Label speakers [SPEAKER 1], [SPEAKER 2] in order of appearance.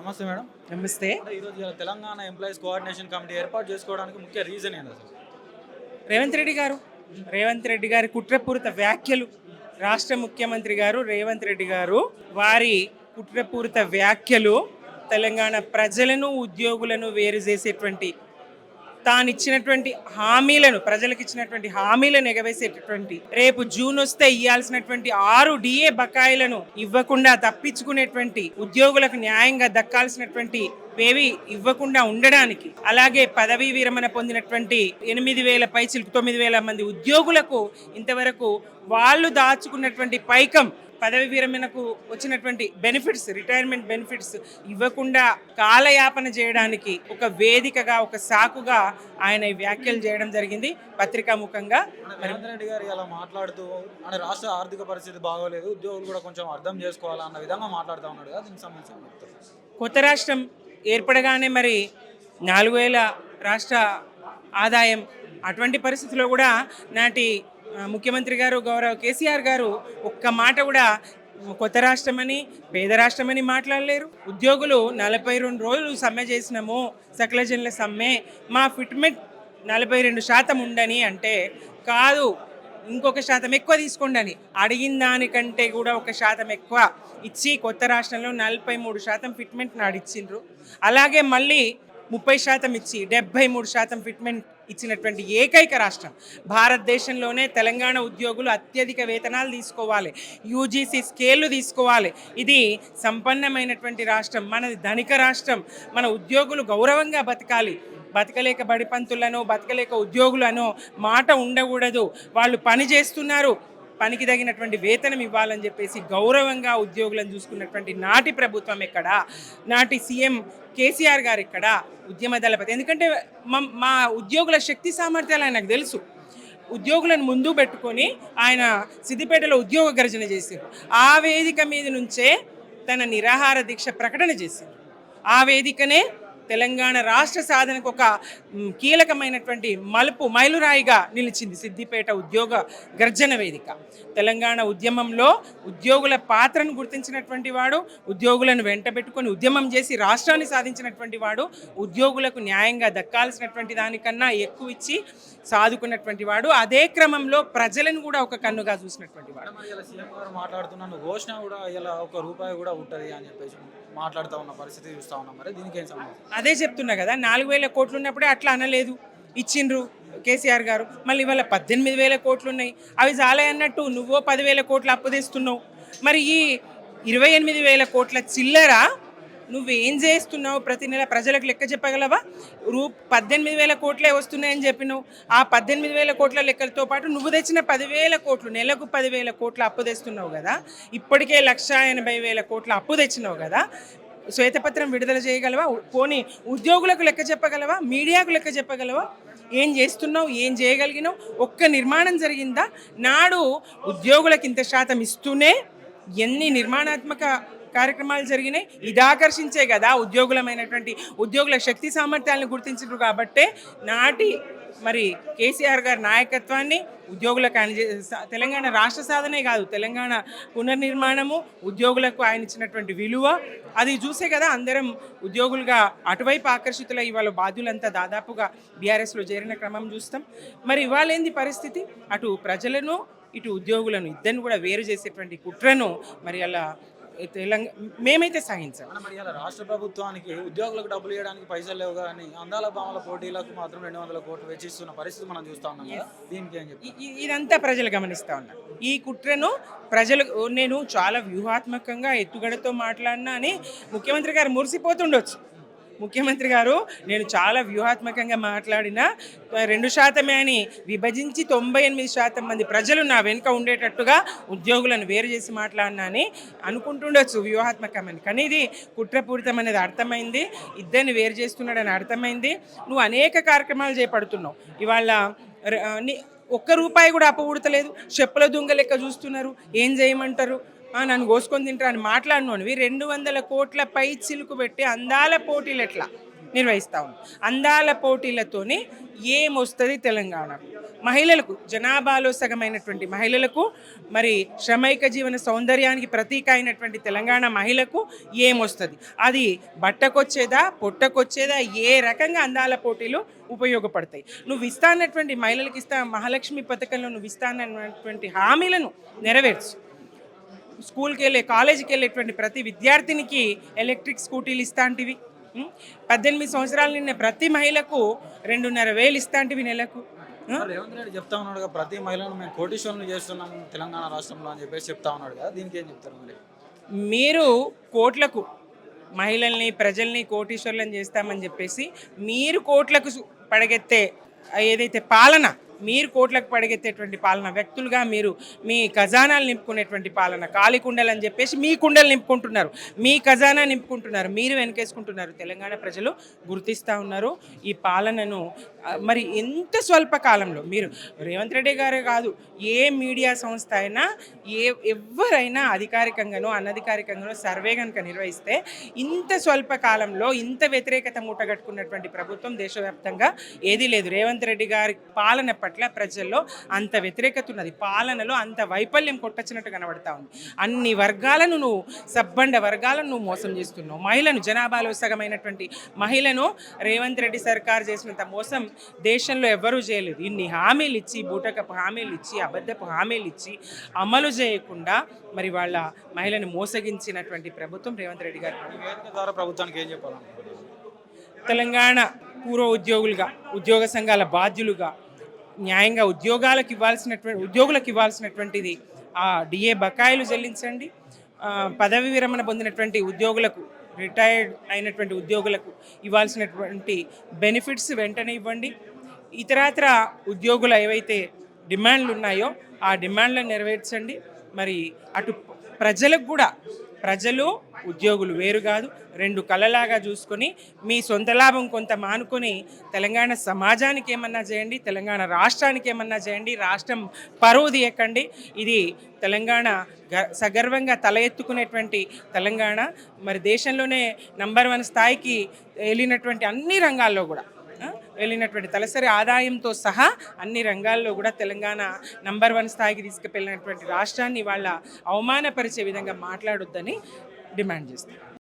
[SPEAKER 1] నమస్తే మేడం.
[SPEAKER 2] నమస్తే.
[SPEAKER 1] అంటే ఈరోజు తెలంగాణ ఎంప్లాయీస్ కోఆర్డినేషన్ కమిటీ ఏర్పాటు చేసుకోవడానికి ముఖ్య రీజన్ ఏంటి అసలు?
[SPEAKER 2] రేవంత్ రెడ్డి గారు రేవంత్ రెడ్డి గారి కుట్రపూరిత వ్యాఖ్యలు, రాష్ట్ర ముఖ్యమంత్రి గారు రేవంత్ రెడ్డి గారు వారి కుట్రపూరిత వ్యాఖ్యలు తెలంగాణ ప్రజలను ఉద్యోగులను వేరు చేసేటువంటి, తాను ఇచ్చినటువంటి హామీలను, ప్రజలకు ఇచ్చినటువంటి హామీలను ఎగవేసేటటువంటి, రేపు జూన్ వస్తే ఇవ్వాల్సినటువంటి 6 డిఏ బకాయిలను ఇవ్వకుండా తప్పించుకునేటువంటి, ఉద్యోగులకు న్యాయంగా దక్కాల్సినటువంటి ఏవి ఇవ్వకుండా ఉండడానికి, అలాగే పదవీ విరమణ పొందినటువంటి 8,000 పైచిలకు 9,000 మంది ఉద్యోగులకు ఇంతవరకు వాళ్ళు దాచుకున్నటువంటి పైకం, పదవి విరమణకు వచ్చినటువంటి బెనిఫిట్స్, రిటైర్మెంట్ బెనిఫిట్స్ ఇవ్వకుండా కాలయాపన చేయడానికి ఒక వేదికగా, ఒక సాకుగా ఆయన ఈ వ్యాఖ్యలు చేయడం జరిగింది పత్రికాముఖంగా.
[SPEAKER 1] రేవంత్ రెడ్డి గారు ఇలా మాట్లాడుతూ అంటే రాష్ట్ర ఆర్థిక పరిస్థితి బాగోలేదు, ఉద్యోగులు కూడా కొంచెం అర్థం చేసుకోవాలన్న విధంగా మాట్లాడుతూ ఉన్నాడు కదా, దీనికి సంబంధించి
[SPEAKER 2] కొత్త రాష్ట్రం ఏర్పడగానే మరి 4,000 రాష్ట్ర ఆదాయం, అటువంటి పరిస్థితిలో కూడా నాటి ముఖ్యమంత్రి గారు గౌరవ కేసీఆర్ గారు ఒక్క మాట కూడా కొత్త రాష్ట్రమని, పేద రాష్ట్రమని మాట్లాడలేరు. ఉద్యోగులు 42 రోజులు సమ్మె చేసినాము, సకలజనుల సమ్మె, మా ఫిట్మెంట్ 42% ఉండని అంటే, కాదు ఇంకొక శాతం ఎక్కువ తీసుకోండి అని అడిగిన దానికంటే కూడా 1% ఎక్కువ ఇచ్చి కొత్త రాష్ట్రంలో 43% ఫిట్మెంట్ నాడిచ్చిండ్రు. అలాగే మళ్ళీ 30% ఇచ్చి 73% ఫిట్మెంట్ ఇచ్చినటువంటి ఏకైక రాష్ట్రం భారతదేశంలోనే. తెలంగాణ ఉద్యోగులు అత్యధిక వేతనాలు తీసుకోవాలి, యూజీసీ స్కేళ్ళు తీసుకోవాలి. ఇది సంపన్నమైనటువంటి రాష్ట్రం, మనది ధనిక రాష్ట్రం. మన ఉద్యోగులు గౌరవంగా బతకాలి. బతకలేక బడిపంతులను, బతకలేక ఉద్యోగులను మాట ఉండకూడదు. వాళ్ళు పని చేస్తున్నారు, పనికి తగినటువంటి వేతనం ఇవ్వాలని చెప్పేసి గౌరవంగా ఉద్యోగులను చూసుకున్నటువంటి నాటి ప్రభుత్వం ఎక్కడ, నాటి సీఎం కేసీఆర్ గారు ఎక్కడ, ఉద్యమ దళపతి. ఎందుకంటే మా ఉద్యోగుల శక్తి సామర్థ్యాలు ఆయనకు తెలుసు. ఉద్యోగులను ముందు పెట్టుకొని ఆయన సిద్దిపేటలో ఉద్యోగ గర్జన చేశారు. ఆ వేదిక మీద నుంచే తన నిరాహార దీక్ష ప్రకటన చేశారు. ఆ వేదికనే తెలంగాణ రాష్ట్ర సాధనకు ఒక కీలకమైనటువంటి మైలురాయిగా నిలిచింది సిద్దిపేట ఉద్యోగ గర్జన వేదిక. తెలంగాణ ఉద్యమంలో ఉద్యోగుల పాత్రను గుర్తించినటువంటి వాడు, ఉద్యోగులను వెంటబెట్టుకొని ఉద్యమం చేసి రాష్ట్రాన్ని సాధించినటువంటి వాడు, ఉద్యోగులకు న్యాయంగా దక్కాల్సినటువంటి దానికన్నా ఎక్కువ ఇచ్చి సాదుకున్నటువంటి వాడు. అదే క్రమంలో ప్రజలను కూడా ఒక కన్నుగా చూసినటువంటి వాడు.
[SPEAKER 1] సీఎం గారు మాట్లాడుతున్నాను, ఘోషణ కూడా ఇలా ₹1 కూడా ఉంటుంది అని చెప్పేసి మాట్లాడుతూ ఉన్న పరిస్థితి చూస్తూ ఉన్నాం. మరి దీనికి ఏం సంబంధం?
[SPEAKER 2] అదే చెప్తున్నా కదా, 4,000 కోట్లు ఉన్నప్పుడే అట్లా అనలేదు, ఇచ్చిండ్రు కేసీఆర్ గారు. మళ్ళీ ఇవాళ 18,000 కోట్లు ఉన్నాయి, అవి చాలే అన్నట్టు నువ్వో 10,000 కోట్లు అప్పు తెస్తున్నావు. మరి ఈ 28,000 కోట్ల చిల్లర నువ్వేం చేస్తున్నావు? ప్రతి నెల ప్రజలకు లెక్క చెప్పగలవా? 18,000 కోట్లే వస్తున్నాయని చెప్పినావు. ఆ 18,000 కోట్ల లెక్కలతో పాటు నువ్వు తెచ్చిన 10,000 కోట్లు, నెలకు 10,000 కోట్ల అప్పు తెస్తున్నావు కదా. ఇప్పటికే 1,80,000 కోట్ల అప్పు తెచ్చినావు కదా. శ్వేతపత్రం విడుదల చేయగలవా? పోనీ ఉద్యోగులకు లెక్క చెప్పగలవా? మీడియాకు లెక్క చెప్పగలవా? ఏం చేస్తున్నావు? ఏం చేయగలిగినావు? ఒక్క నిర్మాణం జరిగిందా? నాడు ఉద్యోగులకు ఇంత శాతం ఇస్తూనే ఎన్ని నిర్మాణాత్మక కార్యక్రమాలు జరిగినాయి. ఇది ఆకర్షించే కదా ఉద్యోగుల శక్తి సామర్థ్యాలను గుర్తించారు. కాబట్టే నాటి మరి కేసీఆర్ గారి నాయకత్వాన్ని ఉద్యోగులకు ఆయన తెలంగాణ రాష్ట్ర సాధనే కాదు, తెలంగాణ పునర్నిర్మాణము, ఉద్యోగులకు ఆయన ఇచ్చినటువంటి విలువ అది చూసే కదా అందరం ఉద్యోగులుగా అటువైపు ఆకర్షితులై ఇవాళ బాధ్యులంతా దాదాపుగా బీఆర్ఎస్లో చేరిన క్రమం చూస్తాం. మరి ఇవాళ ఏంది పరిస్థితి? అటు ప్రజలను ఇటు ఉద్యోగులను ఇద్దరిని కూడా వేరు చేసేటువంటి కుట్రను మరి అలా మేమైతే సహించాం.
[SPEAKER 1] రాష్ట్ర ప్రభుత్వానికి ఉద్యోగులకు డబ్బులు ఇవ్వడానికి పైసలు లేవు కానీ అందాల భామల పోటీలకు మాత్రం 200 కోట్లు వెచ్చిస్తున్న పరిస్థితి మనం చూస్తా ఉన్నాం కదా. దీనికి ఏం చెప్పి
[SPEAKER 2] ఇదంతా ప్రజలు గమనిస్తూ ఉన్నారు. ఈ కుట్రను ప్రజలు, నేను చాలా వ్యూహాత్మకంగా ఎత్తుగడతో మాట్లాడినా అని ముఖ్యమంత్రి గారు మురిసిపోతుండొచ్చు. ముఖ్యమంత్రి గారు నేను చాలా వ్యూహాత్మకంగా మాట్లాడినా 2% అని విభజించి 98% మంది ప్రజలు నా వెనుక ఉండేటట్టుగా ఉద్యోగులను వేరు చేసి మాట్లాడినా అని అనుకుంటుండొచ్చు వ్యూహాత్మకమని. కానీ ఇది కుట్రపూరితం అనేది అర్థమైంది, ఇద్దరిని వేరు చేస్తున్నాడని అర్థమైంది. నువ్వు అనేక కార్యక్రమాలు చేపడుతున్నావు. ఇవాళ ₹1 కూడా అప్పబుడతలేదు, చెప్పుల దొంగ లెక్క చూస్తున్నారు. ఏం చేయమంటారు? నన్ను కోసుకొని తింటారు అని మాట్లాడినవి 200 కోట్ల పై చిలుకు పెట్టి అందాల పోటీలు ఎట్లా నిర్వహిస్తా ఉన్నాం. అందాల పోటీలతోని ఏమొస్తుంది తెలంగాణ? మహిళలకు, జనాభాలో సగమైనటువంటి మహిళలకు, మరి శ్రమైక జీవన సౌందర్యానికి ప్రతీక అయినటువంటి తెలంగాణ మహిళకు ఏమొస్తుంది? అది బట్టకొచ్చేదా, పొట్టకొచ్చేదా, ఏ రకంగా అందాల పోటీలు ఉపయోగపడతాయి? నువ్వు ఇస్తానటువంటి మహిళలకు మహాలక్ష్మి పథకంలో నువ్వు ఇస్తానన్నటువంటి హామీలను నెరవేర్చు. స్కూల్కి వెళ్ళే, కాలేజీకి వెళ్ళేటువంటి ప్రతి విద్యార్థినికి ఎలక్ట్రిక్ స్కూటీలు ఇస్తాంటివి. 18 సంవత్సరాల నిన్న ప్రతి మహిళకు 2,500 ఇస్తాంటివి నెలకు.
[SPEAKER 1] రేవంత్ రెడ్డి చెప్తా ఉన్నాడు కదా, ప్రతి మహిళను మేము కోటీశ్వరులు చేస్తున్నాం తెలంగాణ రాష్ట్రంలో అని చెప్పేసి చెప్తా ఉన్నాడు కదా, దీనికి ఏం చెప్తారు మరి?
[SPEAKER 2] మీరు కోట్లకు మహిళల్ని, ప్రజల్ని కోటీశ్వరులను చేస్తామని చెప్పేసి మీరు కోట్లకు పడగెత్తే ఏదైతే పాలన, మీరు కోట్లకు పడగెత్తేటువంటి పాలన, వ్యక్తులుగా మీరు మీ ఖజానాలు నింపుకునేటువంటి పాలన, ఖాళీ కుండలు అని చెప్పేసి మీ కుండలు నింపుకుంటున్నారు, మీ ఖజానా నింపుకుంటున్నారు, మీరు వెనకేసుకుంటున్నారు. తెలంగాణ ప్రజలు గుర్తిస్తూ ఉన్నారు ఈ పాలనను. మరి ఎంత స్వల్ప కాలంలో మీరు, రేవంత్ రెడ్డి గారే కాదు, ఏ మీడియా సంస్థ అయినా, ఎవరైనా అధికారికంగానో అనధికారికంగానో సర్వే కనుక నిర్వహిస్తే ఇంత స్వల్ప కాలంలో ఇంత వ్యతిరేకత మూటగట్టుకున్నటువంటి ప్రభుత్వం దేశవ్యాప్తంగా ఏదీ లేదు. రేవంత్ రెడ్డి గారి పాలన పట్ల ప్రజల్లో అంత వ్యతిరేకత ఉన్నది, పాలనలో అంత వైఫల్యం కొట్టచ్చినట్టు కనబడతా ఉంది. అన్ని వర్గాలను నువ్వు, సబ్బండ వర్గాలను నువ్వు మోసం చేస్తున్నావు. మహిళను, జనాభాలో సగమైనటువంటి మహిళను రేవంత్ రెడ్డి సర్కార్ చేసినంత మోసం దేశంలో ఎవ్వరూ చేయలేదు. ఇన్ని హామీలు ఇచ్చి, బూటకపు హామీలు ఇచ్చి, అబద్ధపు హామీలు ఇచ్చి అమలు చేయకుండా మరి వాళ్ళ మహిళను మోసగించినటువంటి ప్రభుత్వం రేవంత్ రెడ్డి గారు.
[SPEAKER 1] వేదిక ద్వారా ప్రభుత్వానికి ఏం చెప్పాలనుకుంటున్నారు?
[SPEAKER 2] తెలంగాణ పూర్వ ఉద్యోగులుగా, ఉద్యోగ సంఘాల బాధ్యులుగా న్యాయంగా ఉద్యోగులకు ఇవ్వాల్సినటువంటిది ఆ డిఏ బకాయిలు చెల్లించండి. పదవి విరమణ పొందినటువంటి ఉద్యోగులకు, రిటైర్డ్ అయినటువంటి ఉద్యోగులకు ఇవ్వాల్సినటువంటి బెనిఫిట్స్ వెంటనే ఇవ్వండి. ఇతరత్ర ఉద్యోగుల ఏవైతే డిమాండ్లు ఉన్నాయో ఆ డిమాండ్లను నెరవేర్చండి. మరి అటు ప్రజలకు కూడా, ప్రజలు ఉద్యోగులు వేరు కాదు, రెండు కళ్ళలాగా చూసుకొని మీ సొంత లాభం కొంత మానుకొని తెలంగాణ సమాజానికి ఏమన్నా చేయండి, తెలంగాణ రాష్ట్రానికి ఏమన్నా చేయండి. రాష్ట్రం పరువు తీయకండి. ఇది తెలంగాణ సగర్వంగా తల ఎత్తుకునేటువంటి తెలంగాణ. మరి దేశంలోనే నంబర్ 1 స్థాయికి వెళ్ళినటువంటి అన్ని రంగాల్లో కూడా వెళ్ళినటువంటి తలసరి ఆదాయంతో సహా అన్ని రంగాల్లో కూడా తెలంగాణ నంబర్ 1 స్థాయికి తీసుకువెళ్ళినటువంటి రాష్ట్రాన్ని వాళ్ళ అవమానపరిచే విధంగా మాట్లాడొద్దని డిమాండ్ చేస్తాం.